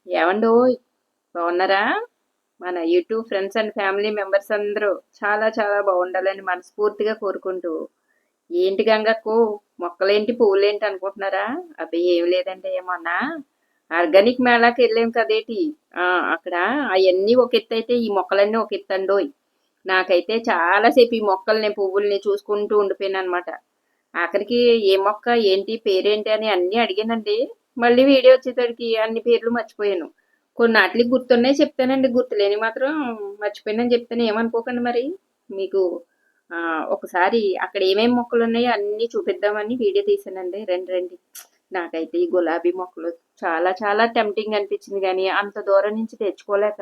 ఏవండోయ్! బాగున్నారా? మన YouTube friends and family members అందరూ చాలా చాలా బాగుండాలని మనస్ఫూర్తిగా కోరుకుంటూ, ఏంటి గంగక్కు మొక్కలేంటి పువ్వులేంటి అనుకుంటున్నారా? అబ్బే ఏమి లేదండి మొన్న ఆర్గానిక్ మేళాకి వెళ్ళాం కదేటి. ఆ, అక్కడ అవన్నీ ఒక ఎత్తు అయితే ఈ మొక్కలన్నీ ఒక ఎత్తు అండోయ్. నాకైతే చాలాసేపు ఈ మొక్కల్ని పువ్వుల్ని చూసుకుంటూ ఉండిపోయాను అనమాట. ఆఖరికి ఏ మొక్క ఏంటి పేరేంటి అని అన్నీ అడిగానండి. మళ్ళీ వీడియో వచ్చేసరికి అన్ని పేర్లు మర్చిపోయాను. కొన్నాటికి గుర్తున్నాయి చెప్తానండి, గుర్తులేని మాత్రం మర్చిపోయానని చెప్తాను, ఏమనుకోకండి మరి. మీకు ఒకసారి అక్కడ ఏమేమి మొక్కలు ఉన్నాయో అన్నీ చూపిద్దామని వీడియో తీసానండి. రండి రండి. నాకైతే ఈ గులాబీ మొక్కలు చాలా చాలా టెంప్టింగ్ అనిపించింది, కానీ అంత దూరం నుంచి తెచ్చుకోలేక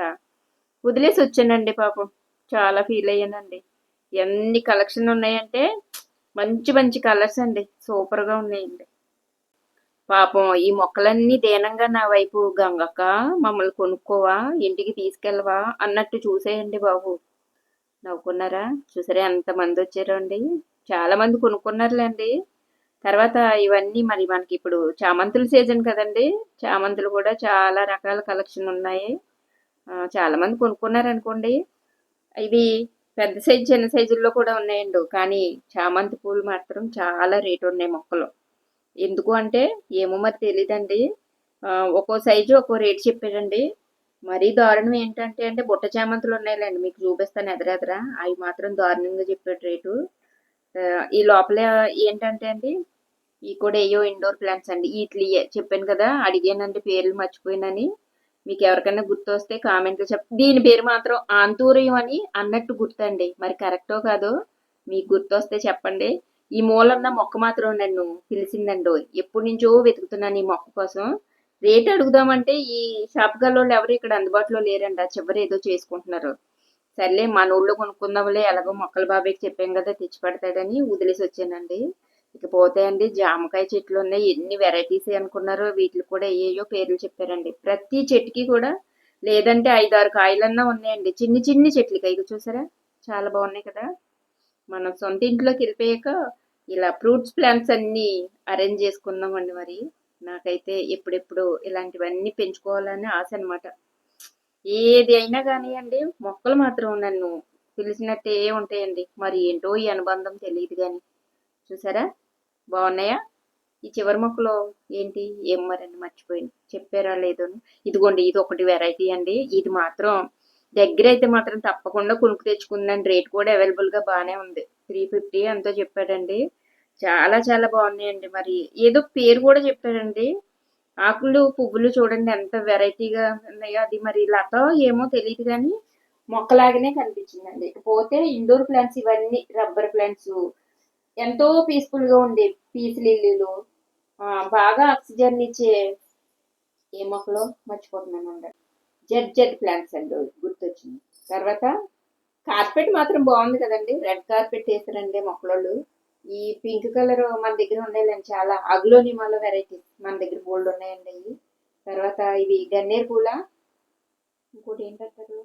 వదిలేసి వచ్చానండి పాపం. చాలా ఫీల్ అయ్యానండి. ఎన్ని కలెక్షన్ ఉన్నాయంటే మంచి మంచి కలర్స్ అండి, సూపర్గా ఉన్నాయండి. పాపం ఈ మొక్కలన్నీ దీనంగా నా వైపు, గంగక్క మమ్మల్ని కొనుక్కోవా, ఇంటికి తీసుకెళ్ళవా అన్నట్టు చూసేయండి బాబు. నవ్వుకున్నారా? చూసారా ఎంతమంది వచ్చారో అండి. చాలా మంది కొనుక్కున్నారులేండి. తర్వాత ఇవన్నీ మరి మనకి ఇప్పుడు చామంతుల సీజన్ కదండి. చామంతులు కూడా చాలా రకాల కలెక్షన్ ఉన్నాయి. చాలా మంది కొనుక్కున్నారు అనుకోండి. ఇవి పెద్ద సైజు చిన్న సైజుల్లో కూడా ఉన్నాయండి, కానీ చామంతి పూలు మాత్రం చాలా రేటు ఉన్నాయి మొక్కలు. ఎందుకు అంటే ఏమో మరి తెలీదండి. ఒక్కో సైజు ఒక్కో రేటు చెప్పారండి. మరీ దారుణం ఏంటంటే బుట్ట చామంతులు ఉన్నాయిలేండి, మీకు చూపిస్తాను ఎదురెదర. అవి మాత్రం దారుణంగా చెప్పాడు రేటు. ఈ లోపల ఏంటంటే అండి, ఈ కూడా ఏయో ఇండోర్ ప్లాంట్స్ అండి. వీటిని చెప్పాను కదా, అడిగానండి పేర్లు మర్చిపోయినని. మీకు ఎవరికైనా గుర్తొస్తే కామెంట్లో దీని పేరు మాత్రం ఆంతూరియం అని అన్నట్టు గుర్తండి, మరి కరెక్టో కాదో మీకు గుర్తొస్తే చెప్పండి. ఈ మూలన్న మొక్క మాత్రం నన్ను పిలిచిందండి. ఎప్పటి నుంచో వెతుకుతున్నాను ఈ మొక్క కోసం. రేట్ అడుగుదామంటే ఈ షాప్ గల్లోళ్ళు ఎవరు ఇక్కడ అందుబాటులో లేరండి. ఆ చివరి ఏదో చేసుకుంటున్నారు. సర్లే మన ఊళ్ళో కొనుక్కుందాంలే, ఎలాగో మొక్కల బాబాయ్కి చెప్పాం కదా తెచ్చి పెడతాడని వదిలేసి వచ్చానండి. ఇకపోతే అండి జామకాయ చెట్లు ఉన్నాయి. ఎన్ని వెరైటీస్ అనుకున్నారో, వీటికి కూడా ఏయో పేర్లు చెప్పారండి. ప్రతి చెట్టుకి కూడా లేదంటే 5-6 కాయలన్నా ఉన్నాయండి. చిన్ని చిన్ని చెట్లకి ఇక చూసారా, చాలా బాగున్నాయి కదా. మనం సొంత ఇంట్లోకి వెళ్ళిపోయాక ఇలా ఫ్రూట్స్ ప్లాంట్స్ అన్నీ అరేంజ్ చేసుకుందామండి మరి. నాకైతే ఎప్పుడెప్పుడు ఇలాంటివన్నీ పెంచుకోవాలని ఆశ అనమాట. ఏది అయినా కానివ్వండి, మొక్కలు మాత్రం నన్ను పిలిచినట్టే ఉంటాయండి. మరి ఏంటో ఈ అనుబంధం తెలియదు కానీ. చూసారా బాగున్నాయా? ఈ చివరి మొక్కలో ఏంటి ఏం మరండి, మర్చిపోయింది, చెప్పారా లేదో. ఇదిగోండి, ఇది ఒకటి వెరైటీ అండి. ఇది మాత్రం దగ్గర అయితే మాత్రం తప్పకుండా కొనుక్కు తెచ్చుకుందండి. రేట్ కూడా అవైలబుల్గా బాగానే ఉంది. 350 ఎంతో చెప్పాడండి. చాలా చాలా బాగున్నాయండి. మరి ఏదో పేరు కూడా చెప్పాడండి. ఆకులు పువ్వులు చూడండి ఎంత వెరైటీగా ఉన్నాయో. అది మరి లత ఏమో తెలియదు కానీ మొక్కలాగానే కనిపించిందండి. ఇకపోతే ఇండోర్ ప్లాంట్స్ ఇవన్నీ రబ్బర్ ప్లాంట్స్ ఎంతో పీస్ఫుల్ గా ఉండే పీస్ లిల్లీలు, బాగా ఆక్సిజన్ ఇచ్చే ఏ మొక్కలో మర్చిపోతున్నాను అండి. జెడ్ జెడ్ ప్లాంట్స్ అండి, గుర్తొచ్చింది. తర్వాత కార్పెట్ మాత్రం బాగుంది కదండి. రెడ్ కార్పెట్ వేసారండి మొక్కలు. ఈ పింక్ కలర్ మన దగ్గర ఉన్నాయండి చాలా. అగ్లోనిమాలో వెరైటీస్ మన దగ్గర బోల్డ్ ఉన్నాయండి అవి. తర్వాత ఇవి గన్నేరు పూల, ఇంకోటి ఏంటంటారు,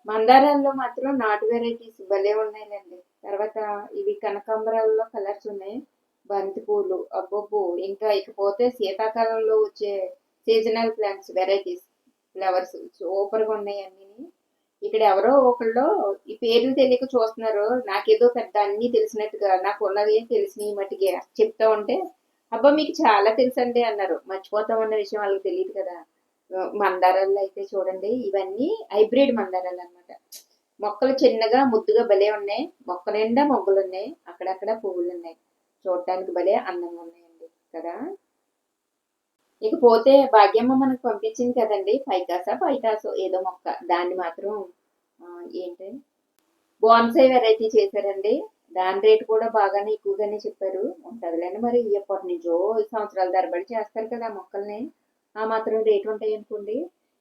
మందారాల్లో మాత్రం నాటు వెరైటీస్ భలే ఉన్నాయండి. తర్వాత ఇవి కనకాంబరాల్లో కలర్స్ ఉన్నాయి. బంతి పూలు అబ్బబ్బో. ఇంకా ఇకపోతే శీతాకాలంలో వచ్చే సీజనల్ ప్లాంట్స్ వెరైటీస్ ఫ్లవర్స్ సూపర్గా ఉన్నాయి అన్ని. ఇక్కడ ఎవరో ఒకళ్ళు ఈ పేర్లు తెలియక చూస్తున్నారు. నాకేదో పెద్ద అన్ని తెలిసినట్టుగా, నాకు ఉన్నది తెలిసినవి మట్టిగా చెప్తా ఉంటే, అబ్బా మీకు చాలా తెలుసండి అన్నారు. మర్చిపోతామన్న విషయం వాళ్ళకి తెలియదు కదా. మందారాల్లో అయితే చూడండి, ఇవన్నీ హైబ్రిడ్ మందారాలు అనమాట. మొక్కలు చిన్నగా ముద్దుగా భలే ఉన్నాయి. మొక్క నిండా మొగ్గలు ఉన్నాయి, అక్కడక్కడ పువ్వులు ఉన్నాయి. చూడటానికి భలే అందంగా ఉన్నాయండి కదా. ఇకపోతే భాగ్యమ్మ మనకు పంపించింది కదండి, పైటాసో ఏదో మొక్క, దాన్ని మాత్రం ఏంటి బోన్సై వెరైటీ చేశారండి. దాని రేటు కూడా బాగానే ఎక్కువగానే చెప్పారు. ఉంటుందిలేండి మరి, ఎప్పటి నుంచో సంవత్సరాల తరబడి చేస్తారు కదా మొక్కల్ని, ఆ మాత్రం రేటు ఉంటాయి అనుకోండి.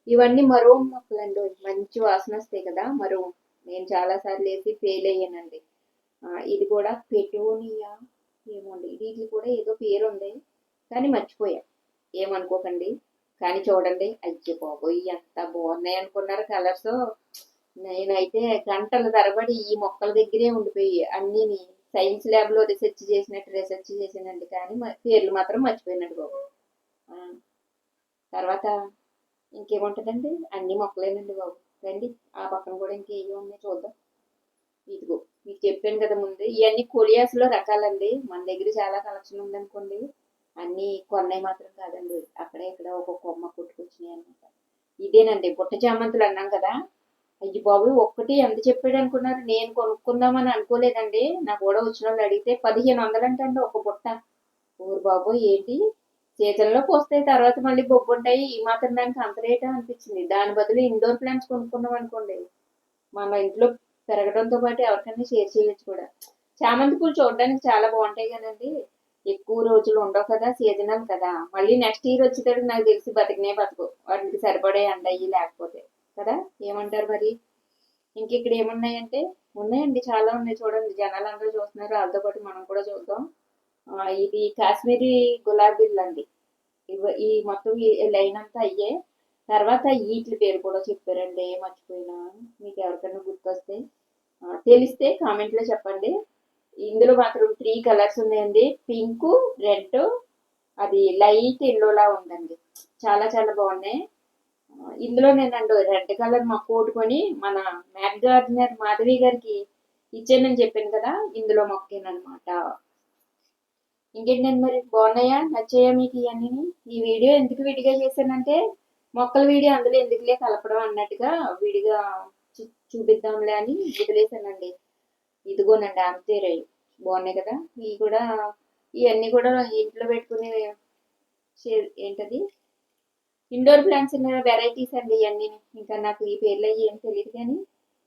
ఇవన్నీ మరో మొక్కలండి, మంచి వాసన వస్తాయి కదా మరో. నేను చాలా సార్లు వేసి ఫెయిల్ అయ్యానండి. ఇది కూడా పెటోనియా ఏమోండి, వీటికి కూడా ఏదో పేరు ఉంది కానీ మర్చిపోయా, ఏమనుకోకండి. కానీ చూడండి, అయ్యో బాబోయ్ ఎంత బాగున్నాయి అనుకున్నారు కలర్స్. నేనైతే గంటల తరబడి ఈ మొక్కల దగ్గరే ఉండిపోయి అన్ని సైన్స్ ల్యాబ్ లో రీసెర్చ్ చేసినట్టు రీసెర్చ్ చేసానండి. కానీ పేర్లు మాత్రం మర్చిపోయినట్టు బాబు. తర్వాత ఇంకేముంటుందండి, అన్ని మొక్కలేనండి బాబు. రండి ఆ పక్కన కూడా ఇంకేమి ఉన్నాయి చూద్దాం. ఇదిగో మీకు చెప్పాను కదా ముందు, ఇవన్నీ కొలియాస్లో రకాలండి. మన దగ్గర చాలా కలెక్షన్ ఉందనుకోండి, అన్ని కొన్నాయి మాత్రం కాదండి, అక్కడే ఇక్కడ ఒక కొమ్మ కొట్టుకొచ్చినాయి అనమాట. ఇదేనండి బుట్ట చామంతులు అన్నాం కదా. అయ్యి బాబు ఒక్కటి ఎంత చెప్పాడు అనుకున్నారు, నేను కొనుక్కుందామని అనుకోలేదండి. నా కూడా వచ్చిన వాళ్ళు అడిగితే 1500 అంటండి ఒక బుట్ట. ఊరు బాబు ఏంటి, సీజన్లోకి వస్తాయి, తర్వాత మళ్ళీ బొబ్బు ఉంటాయి, ఈ మాత్రం దానికి అంత రేటా అనిపించింది. దాని బదులు ఇండోర్ ప్లాంట్స్ కొనుక్కున్నాం అనుకోండి, మన ఇంట్లో పెరగడంతో పాటు ఎవరికైనా షేర్ చేయొచ్చు కూడా. చామంతి పూలు చూడడానికి చాలా బాగుంటాయి కదండి, ఎక్కువ రోజులు ఉండవు కదా, సీజనల్ కదా. మళ్ళీ నెక్స్ట్ ఇయర్ వచ్చేటప్పుడు నాకు తెలిసి బతికినే బతుకు, వాటికి సరిపడే అండయి లేకపోతే కదా. ఏమంటారు మరి. ఇంక ఇక్కడ ఏమున్నాయంటే, ఉన్నాయండి చాలా ఉన్నాయి చూడండి, జనాలు అందరూ చూస్తున్నారు, వాళ్ళతో పాటు మనం కూడా చూద్దాం. ఇది కాశ్మీరీ గులాబీలు అండి. ఈ మొత్తం ఈ లైన్ అంతా అయ్యే. తర్వాత వీటి పేరు కూడా చెప్పారండి, మర్చిపోయినా. మీకు ఎవరికైనా గుర్తొస్తే తెలిస్తే కామెంట్లో చెప్పండి. ఇందులో మాత్రం 3 కలర్స్ ఉన్నాయండి, పింక్, రెడ్, అది లైట్ ఎల్లోలా ఉందండి. చాలా చాలా బాగున్నాయి. ఇందులో నేనండి రెడ్ కలర్ మొక్క కొట్టుకొని మన మ్యాట్ గార్డెనర్ మాధవి గారికి ఇచ్చానని చెప్పాను కదా, ఇందులో మొక్కేనమాట. ఇంకేంటండి మరి, బాగున్నాయా, నచ్చాయా మీకు ఇవన్నీ. ఈ వీడియో ఎందుకు విడిగా చేశానంటే, మొక్కల వీడియో అందులో ఎందుకులే కలపడం అన్నట్టుగా విడిగా చూపిద్దాంలే అని వదిలేసానండి. ఇదిగోనండి ఆమెతీరవి బాగున్నాయి కదా. ఇవి కూడా, ఇవన్నీ కూడా ఇంట్లో పెట్టుకునే ఏంటది, ఇండోర్ ప్లాంట్స్ వెరైటీస్ అండి ఇవన్నీ. ఇంకా నాకు ఈ పేర్లు అయ్యి ఏం తెలియదు కానీ,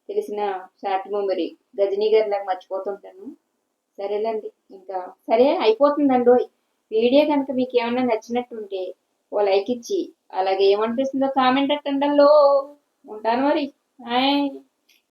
తెలిసిన షార్ట్ మెమరీ గజనీ గారి లాగా మర్చిపోతుంటాను. సరేలేండి, ఇంకా సరే అయిపోతుందండి. వీడియో కనుక మీకు ఏమన్నా నచ్చినట్టుంటే ఓ లైక్ ఇచ్చి, అలాగే ఏమనిపిస్తుందో కామెంట్ అట్టండల్లో. ఉంటాను మరి. హాయ్.